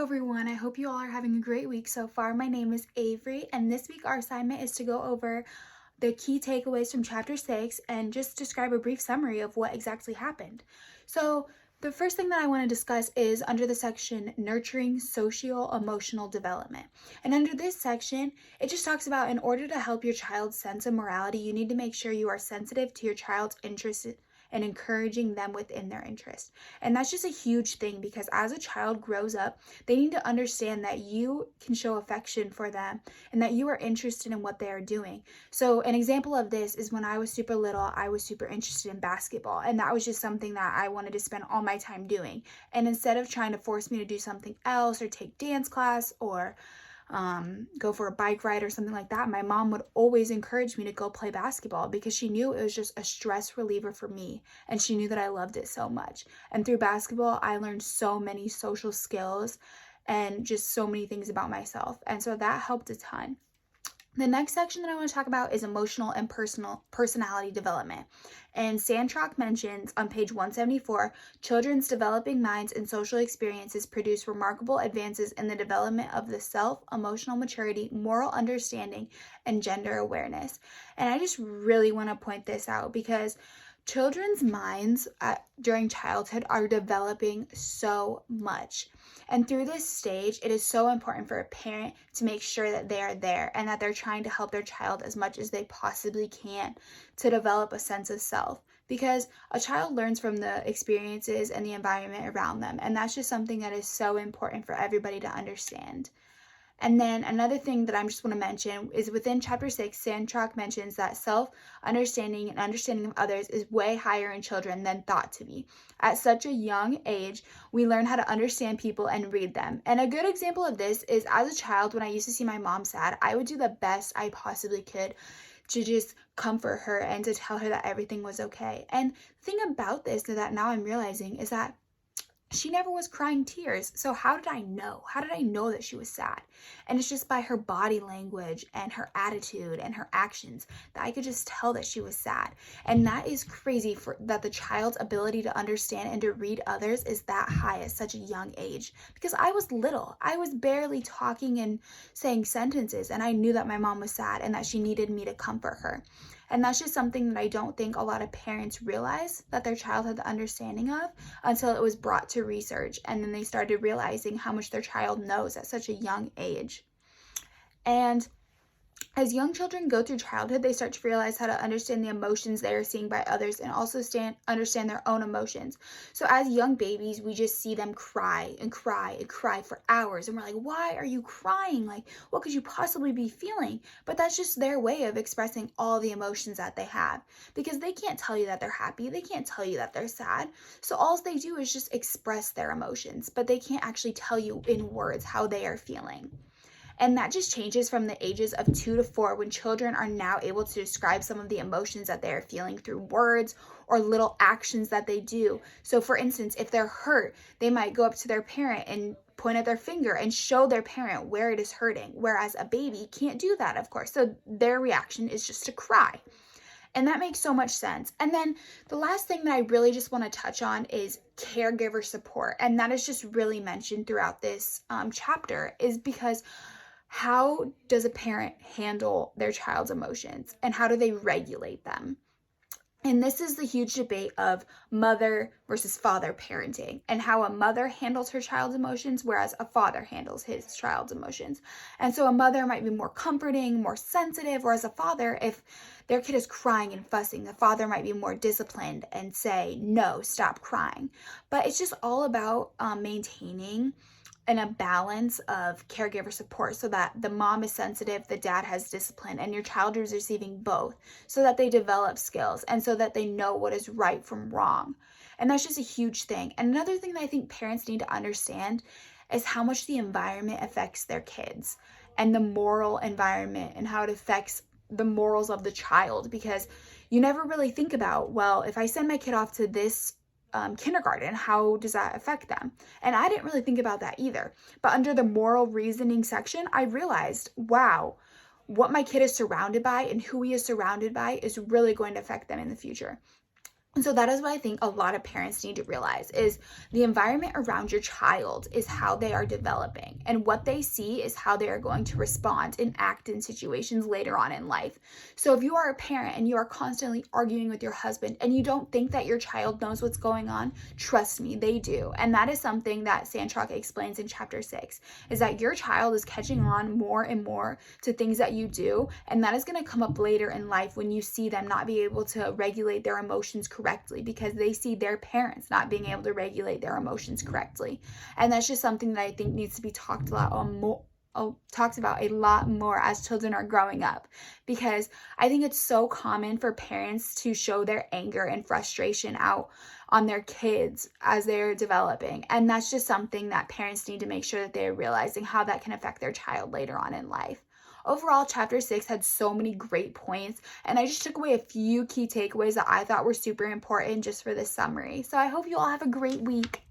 everyone. I hope you all are having a great week so far. My name is Avery, and this week our assignment is to go over the key takeaways from chapter 6 and just describe a brief summary of what exactly happened. So, the first thing that I want to discuss is under the section Nurturing Socio-Emotional Development. And under this section, it just talks about in order to help your child's sense of morality, you need to make sure you are sensitive to your child's interests and encouraging them within their interest. And that's just a huge thing because as a child grows up, they need to understand that you can show affection for them and that you are interested in what they are doing. So an example of this is when I was super little, I was super interested in basketball, and that was just something that I wanted to spend all my time doing. And instead of trying to force me to do something else or take dance class or go for a bike ride or something like that, my mom would always encourage me to go play basketball because she knew it was just a stress reliever for me, and she knew that I loved it so much. And through basketball, I learned so many social skills and just so many things about myself, and so that helped a ton. The next section that I want to talk about is emotional and personality development. And Sandrock mentions on page 174, children's developing minds and social experiences produce remarkable advances in the development of the self, emotional maturity, moral understanding, and gender awareness. And I just really want to point this out because children's minds during childhood are developing so much. And through this stage, it is so important for a parent to make sure that they are there and that they're trying to help their child as much as they possibly can to develop a sense of self. Because a child learns from the experiences and the environment around them. And that's just something that is so important for everybody to understand. And then another thing that I just want to mention is within chapter 6, Sandrock mentions that self-understanding and understanding of others is way higher in children than thought to be. At such a young age, we learn how to understand people and read them. And a good example of this is as a child, when I used to see my mom sad, I would do the best I possibly could to just comfort her and to tell her that everything was okay. And the thing about this that now I'm realizing is that she never was crying tears. So how did I know? How did I know that she was sad? And it's just by her body language and her attitude and her actions that I could just tell that she was sad. And that is crazy for that the child's ability to understand and to read others is that high at such a young age. Because I was little. I was barely talking and saying sentences, and I knew that my mom was sad and that she needed me to comfort her. And that's just something that I don't think a lot of parents realize that their child had the understanding of until it was brought to research. And then they started realizing how much their child knows at such a young age. And as young children go through childhood, they start to realize how to understand the emotions they are seeing by others and also understand their own emotions. So as young babies, we just see them cry and cry and cry for hours. And we're like, why are you crying? Like, what could you possibly be feeling? But that's just their way of expressing all the emotions that they have. Because they can't tell you that they're happy. They can't tell you that they're sad. So all they do is just express their emotions. But they can't actually tell you in words how they are feeling. And that just changes from the ages of 2 to 4 when children are now able to describe some of the emotions that they are feeling through words or little actions that they do. So for instance, if they're hurt, they might go up to their parent and point at their finger and show their parent where it is hurting. Whereas a baby can't do that, of course. So their reaction is just to cry. And that makes so much sense. And then the last thing that I really just want to touch on is caregiver support. And that is just really mentioned throughout this chapter is because how does a parent handle their child's emotions and how do they regulate them? And this is the huge debate of mother versus father parenting and how a mother handles her child's emotions, whereas a father handles his child's emotions. And so a mother might be more comforting, more sensitive, whereas a father, if their kid is crying and fussing, the father might be more disciplined and say, no, stop crying. But it's just all about maintaining and a balance of caregiver support so that the mom is sensitive, the dad has discipline, and your child is receiving both so that they develop skills and so that they know what is right from wrong. And that's just a huge thing. And another thing that I think parents need to understand is how much the environment affects their kids and the moral environment and how it affects the morals of the child, because you never really think about, well, if I send my kid off to this kindergarten, how does that affect them? And I didn't really think about that either. But under the moral reasoning section, I realized, wow, what my kid is surrounded by and who he is surrounded by is really going to affect them in the future. And so that is what I think a lot of parents need to realize is the environment around your child is how they are developing, and what they see is how they are going to respond and act in situations later on in life. So if you are a parent and you are constantly arguing with your husband and you don't think that your child knows what's going on, trust me, they do. And that is something that Sandrock explains in chapter 6, is that your child is catching on more and more to things that you do, and that is going to come up later in life when you see them not be able to regulate their emotions correctly because they see their parents not being able to regulate their emotions correctly. And that's just something that I think needs to be talked about a lot more as children are growing up, because I think it's so common for parents to show their anger and frustration out on their kids as they're developing, and that's just something that parents need to make sure that they're realizing how that can affect their child later on in life. Overall, chapter 6 had so many great points, and I just took away a few key takeaways that I thought were super important just for this summary. So I hope you all have a great week.